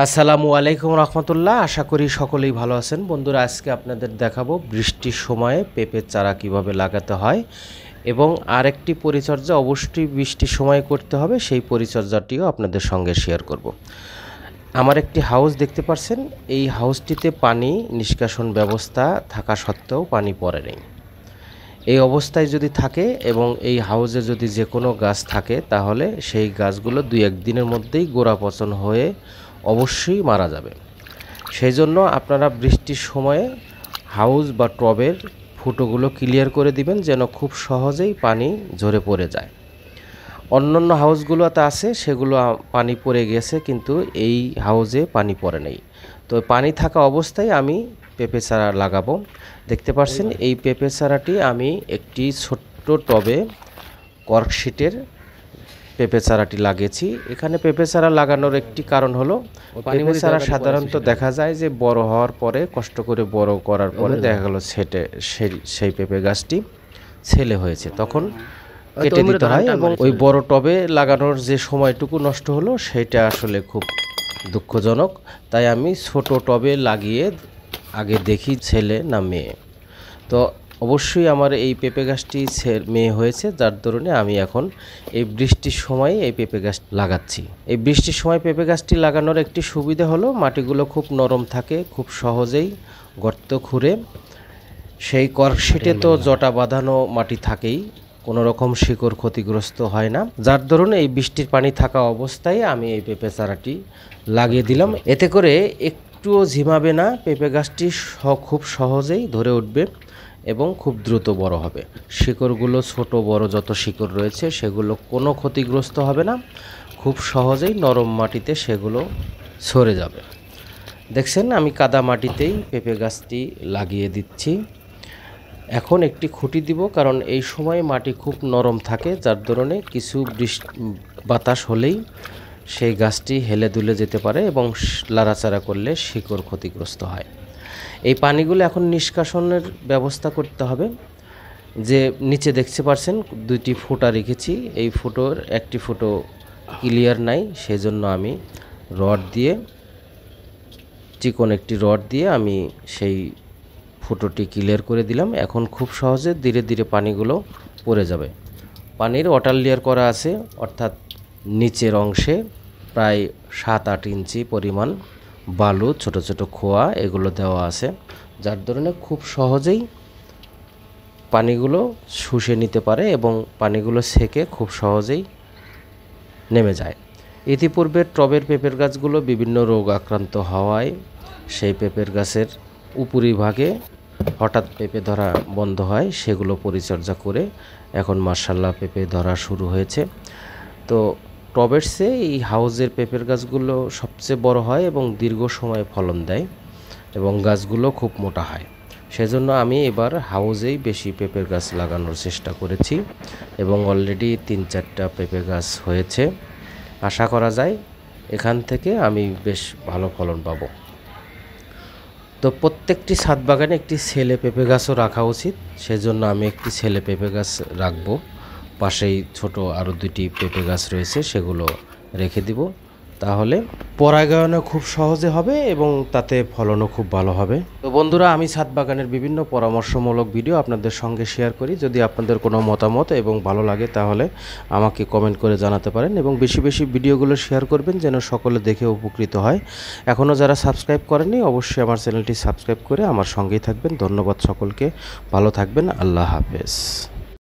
আসসালামু আলাইকুম রহমতুল্লাহ। আশা করি সকলেই ভালো আছেন। বন্ধুরা, আজকে আপনাদের দেখাবো বৃষ্টির সময়ে পেঁপের চারা কিভাবে লাগাতে হয় এবং আরেকটি পরিচর্যা অবশ্যই বৃষ্টির সময় করতে হবে, সেই পরিচর্যাটিও আপনাদের সঙ্গে শেয়ার করব। আমার একটি হাউস দেখতে পাচ্ছেন। এই হাউসটিতে পানি নিষ্কাশন ব্যবস্থা থাকা সত্ত্বেও পানি পড়ে নেই। এই অবস্থায় যদি থাকে এবং এই হাউসে যদি যে কোনো গাছ থাকে, তাহলে সেই গাছগুলো 2-1 দিনের মধ্যেই গোড়া পচন হয়ে অবশ্যই মারা যাবে। সেই জন্য আপনারা বৃষ্টির সময়ে হাউস বা টবের ফুটোগুলো ক্লিয়ার করে দিবেন, যেন খুব সহজেই পানি ঝরে পড়ে যায়। অন্যান্য হাউসগুলোতে আছে, সেগুলো পানি পড়ে গেছে, কিন্তু এই হাউসে পানি পড়ে নেই। তো পানি থাকা অবস্থায় আমি পেঁপে চারা লাগাবো। দেখতে পাচ্ছেন, এই পেঁপে চারাটি আমি একটি ছোট্ট টবে কর্কশিটের পেঁপে চারাটি লাগিয়েছি। এখানে পেঁপে চারা লাগানোর একটি কারণ হলো, পেঁপে চারা সাধারণত দেখা যায় যে বড় হওয়ার পরে, কষ্ট করে বড় করার পরে দেখা গেল সেই পেঁপে গাছটি ছেলে হয়েছে, তখন কেটে দিতে হয় এবং ওই বড় টবে লাগানোর যে সময়টুকু নষ্ট হলো সেটা আসলে খুব দুঃখজনক। তাই আমি ছোট টবে লাগিয়ে আগে দেখি ছেলে না মেয়ে। তো অবশ্যই আমার এই পেঁপে গাছটি মেয়ে হয়েছে, যার দরুনে আমি এখন এই বৃষ্টির সময় এই পেঁপে গাছ লাগাচ্ছি। এই বৃষ্টির সময় পেঁপে গাছটি লাগানোর একটি সুবিধা হলো, মাটিগুলো খুব নরম থাকে, খুব সহজেই গর্ত খুঁড়ে, সেই কর্কশিটে তো জটা বাঁধানো মাটি থাকেই, কোনো রকম শিকড় ক্ষতিগ্রস্ত হয় না, যার দরুন এই বৃষ্টির পানি থাকা অবস্থায় আমি এই পেঁপে চারাটি লাগিয়ে দিলাম। এতে করে একটুও ঝিমাবে না, পেঁপে গাছটি খুব সহজেই ধরে উঠবে এবং খুব দ্রুত বড় হবে। শিকড়গুলো ছোট বড় যত শিকড় রয়েছে সেগুলো কোনো ক্ষতিগ্রস্ত হবে না, খুব সহজেই নরম মাটিতে সেগুলো সরে যাবে। দেখছেন, আমি কাদা মাটিতেই পেঁপে গাছটি লাগিয়ে দিচ্ছি। এখন একটি খুঁটি দিব, কারণ এই সময় মাটি খুব নরম থাকে, যার দরুনে কিছু বাতাস হলেই সেই গাছটি হেলে দুলে যেতে পারে এবং লাড়াচাড়া করলে শিকড় ক্ষতিগ্রস্ত হয়। এই পানিগুলো এখন নিষ্কাশনের ব্যবস্থা করতে হবে। যে নিচে দেখতে পাচ্ছেন দুইটি ফুটা রেখেছি, এই ফুটোর একটি ফুটো ক্লিয়ার নাই, সেজন্য আমি চিকন একটি রড দিয়ে আমি সেই ফুটোটি ক্লিয়ার করে দিলাম। এখন খুব সহজে ধীরে ধীরে পানিগুলো পড়ে যাবে। পানির ওয়াটার লেয়ার করা আছে, অর্থাৎ নিচের অংশে প্রায় 7-8 ইঞ্চি পরিমাণ বালু, ছোট ছোট খোয়া এগুলো দেওয়া আছে, যার ধরনে খুব সহজেই পানিগুলো শুষে নিতে পারে এবং পানিগুলো সেকে খুব সহজেই নেমে যায়। ইতিপূর্বে টবের পেঁপের গাছগুলো বিভিন্ন রোগ আক্রান্ত হওয়ায় সেই পেঁপের গাছের উপরিভাগে হঠাৎ পেঁপে ধরা বন্ধ হয়, সেগুলো পরিচর্যা করে এখন মাশাআল্লাহ পেঁপে ধরা শুরু হয়েছে। তো টবের চেয়ে এই হাউজের পেঁপের গাছগুলো সবচেয়ে বড় হয় এবং দীর্ঘ সময় ফলন দেয় এবং গাছগুলো খুব মোটা হয়। সেজন্য আমি এবার হাউজেই বেশি পেঁপের গাছ লাগানোর চেষ্টা করেছি এবং অলরেডি 3-4টা পেঁপে গাছ হয়েছে। আশা করা যায় এখান থেকে আমি বেশ ভালো ফলন পাবো। তো প্রত্যেকটি ছাদ বাগানে একটি ছেলে পেঁপে গাছও রাখা উচিত, সেজন্য আমি একটি ছেলে পেঁপে গাছ রাখবো। পাশেই ছোট আরও 2টি পেঁপে গাছ রয়েছে, সেগুলো রেখে দিব, তাহলে পরাগায়নও খুব সহজে হবে এবং তাতে ফলনও খুব ভালো হবে। তো বন্ধুরা, আমি ছাদ বাগানের বিভিন্ন পরামর্শমূলক ভিডিও আপনাদের সঙ্গে শেয়ার করি। যদি আপনাদের কোনো মতামত এবং ভালো লাগে তাহলে আমাকে কমেন্ট করে জানাতে পারেন এবং বেশি বেশি ভিডিওগুলো শেয়ার করবেন, যেন সকলে দেখে উপকৃত হয়। এখনও যারা সাবস্ক্রাইব করেননি, অবশ্যই আমার চ্যানেলটি সাবস্ক্রাইব করে আমার সঙ্গেই থাকবেন। ধন্যবাদ সকলকে, ভালো থাকবেন, আল্লাহ হাফেজ।